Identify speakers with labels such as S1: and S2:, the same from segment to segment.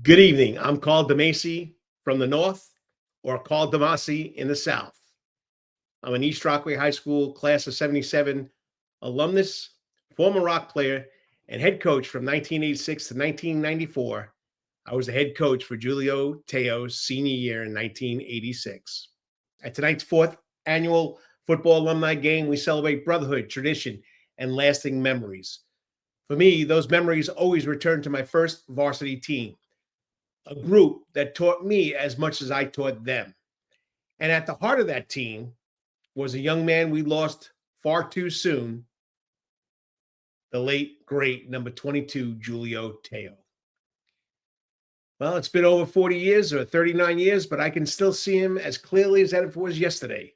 S1: Good evening. I'm Karl DeMasi from the north, or Karl DeMasi in the south. I'm an East Rockaway High School class of 77 alumnus, former rock player, and head coach from 1986 to 1994. I was the head coach for Julio Teo's senior year in 1986. At tonight's fourth annual football alumni game, we celebrate brotherhood, tradition, and lasting memories. For me, those memories always return to my first varsity team, a group that taught me as much as I taught them. And at the heart of that team was a young man we lost far too soon, the late, great number 22, Julio Teo. Well, it's been over 40 years or 39 years, but I can still see him as clearly as that it was yesterday.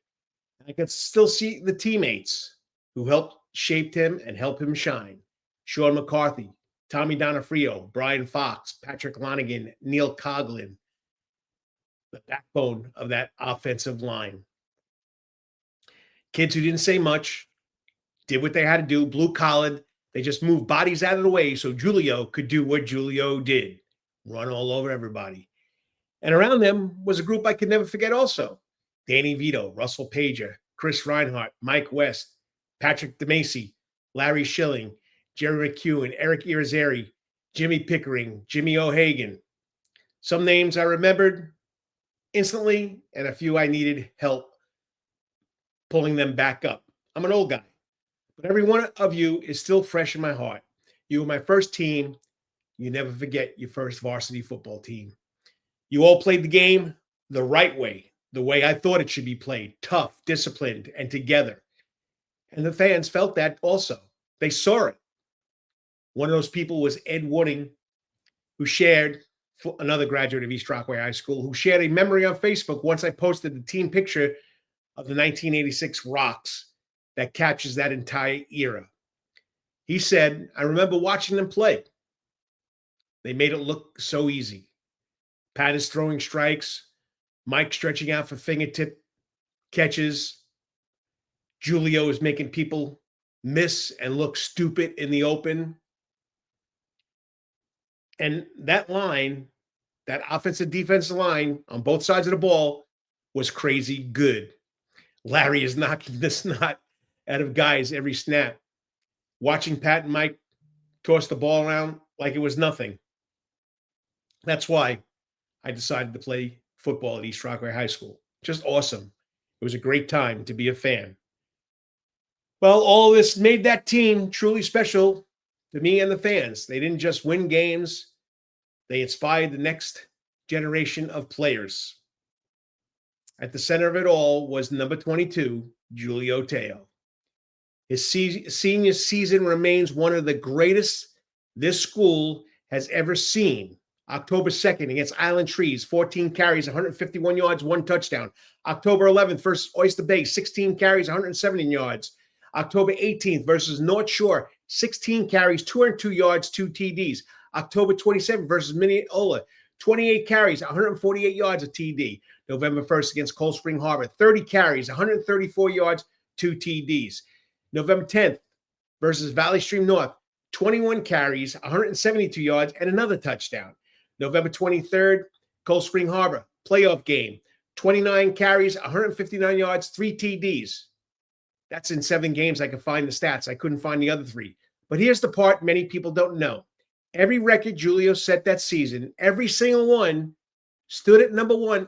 S1: I can still see the teammates who helped shape him and help him shine. Sean McCarthy, Tommy Donofrio, Brian Fox, Patrick Lonigan, Neil Coughlin, the backbone of that offensive line. Kids who didn't say much, did what they had to do, blue collared. They just moved bodies out of the way so Julio could do what Julio did, run all over everybody. And around them was a group I could never forget also. Danny Vito, Russell Pager, Chris Reinhardt, Mike West, Patrick DeMasi, Larry Schilling, Jerry McHugh, Eric Irizarry, Jimmy Pickering, Jimmy O'Hagan. Some names I remembered instantly, and a few I needed help pulling them back up. I'm an old guy, but every one of you is still fresh in my heart. You were my first team. You never forget your first varsity football team. You all played the game the right way, the way I thought it should be played, tough, disciplined, and together. And the fans felt that also. They saw it. One of those people was Ed Wooding, who shared, another graduate of East Rockaway High School, who shared a memory on Facebook once I posted the team picture of the 1986 Rocks that captures that entire era. He said, I remember watching them play. They made it look so easy. Pat is throwing strikes, Mike stretching out for fingertip catches. Julio is making people miss and look stupid in the open. And that line, that offensive defensive line on both sides of the ball was crazy good. Larry is knocking the snot out of guys every snap. Watching Pat and Mike toss the ball around like it was nothing. That's why I decided to play football at East Rockaway High School. Just awesome. It was a great time to be a fan. Well, all this made that team truly special to me and the fans. They didn't just win games, they inspired the next generation of players. At the center of it all was number 22, Julio Teo. His senior season remains one of the greatest this school has ever seen. October 2nd against Island Trees, 14 carries, 151 yards, 1 touchdown. October 11th versus Oyster Bay, 16 carries, 170 yards. October 18th versus North Shore, 16 carries, 202 yards, 2 TDs. October 27th versus Mineola, 28 carries, 148 yards of TD. November 1st against Cold Spring Harbor, 30 carries, 134 yards, 2 TDs. November 10th versus Valley Stream North, 21 carries, 172 yards, and another touchdown. November 23rd, Cold Spring Harbor, playoff game, 29 carries, 159 yards, 3 TDs. That's in 7 games. I could find the stats. I couldn't find the other 3. But here's the part many people don't know. Every record Julio set that season, every single one, stood at number 1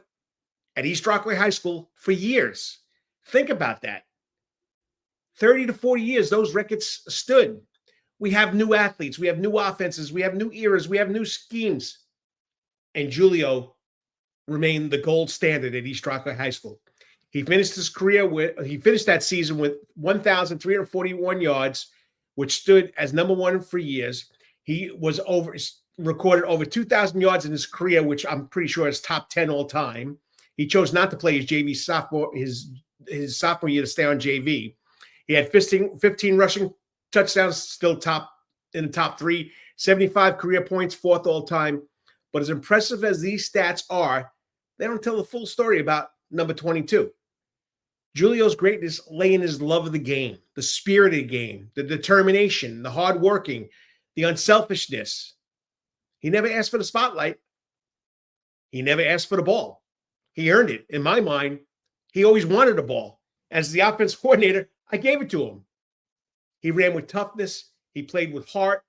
S1: at East Rockaway High School for years. Think about that. 30 to 40 years, those records stood. We have new athletes. We have new offenses. We have new eras. We have new schemes. And Julio remained the gold standard at East Rockaway High School. He finished that season with 1,341 yards, which stood as number 1 for years. He was recorded over 2,000 yards in his career, which I'm pretty sure is top 10 all time. He chose not to play his JV his sophomore year to stay on JV. He had 15 rushing touchdowns, still in the top 3, 75 career points, 4th all time. But as impressive as these stats are, they don't tell the full story about number 22. Julio's greatness lay in his love of the game, the spirit of the game, the determination, the hard working, the unselfishness. He never asked for the spotlight, He never asked for the ball. He earned it. In my mind, he always wanted the ball. As the offense coordinator, I gave it to him. He ran with toughness. He played with heart.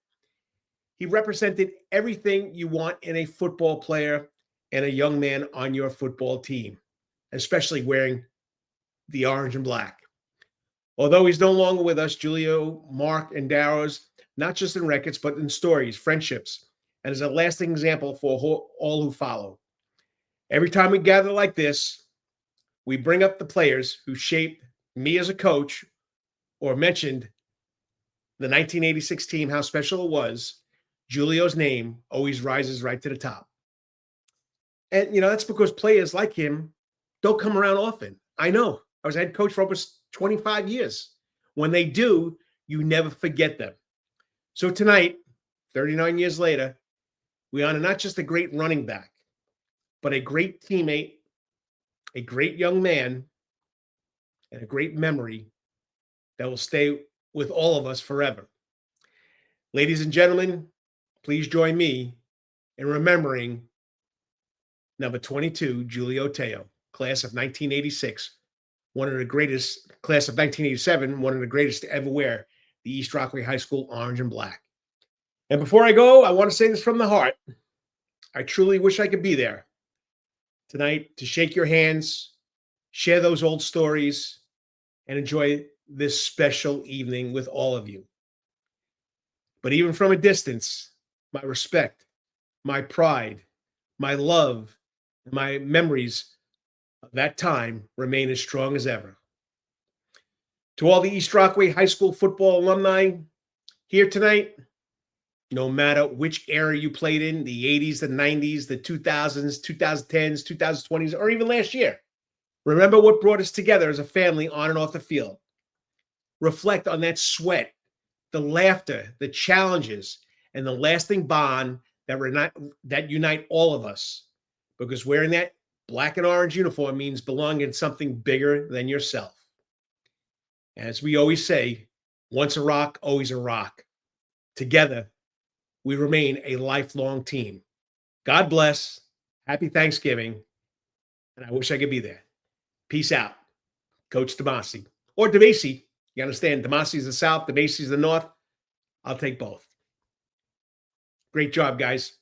S1: He represented everything you want in a football player and a young man on your football team, especially wearing the orange and black. Although he's no longer with us, Julio, Mark, and Darrow's, not just in records, but in stories, friendships, and is a lasting example for all who follow. Every time we gather like this, we bring up the players who shaped me as a coach or mentioned the 1986 team, how special it was. Julio's name always rises right to the top. And, that's because players like him don't come around often. I know. I was a head coach for almost 25 years. When they do, you never forget them. So tonight, 39 years later, we honor not just a great running back, but a great teammate, a great young man, and a great memory that will stay with all of us forever. Ladies and gentlemen, please join me in remembering number 22, Julio Teo, class of 1986, one of the greatest, class of 1987, one of the greatest to ever wear the East Rockaway High School orange and black. And before I go, I want to say this from the heart. I truly wish I could be there tonight to shake your hands, share those old stories, and enjoy this special evening with all of you. But even from a distance, my respect, my pride, my love, and my memories of that time remain as strong as ever. To all the East Rockaway High School football alumni here tonight, no matter which era you played in, the 80s, the 90s, the 2000s, 2010s, 2020s, or even last year, remember what brought us together as a family on and off the field. Reflect on that sweat, the laughter, the challenges, and the lasting bond that unite all of us. Because wearing that black and orange uniform means belonging in something bigger than yourself. As we always say, once a rock, always a rock. Together, we remain a lifelong team. God bless. Happy Thanksgiving. And I wish I could be there. Peace out. Coach DeMasi. Or DeMasi. You understand? DeMasi is the South, DeMasi is the North. I'll take both. Great job, guys.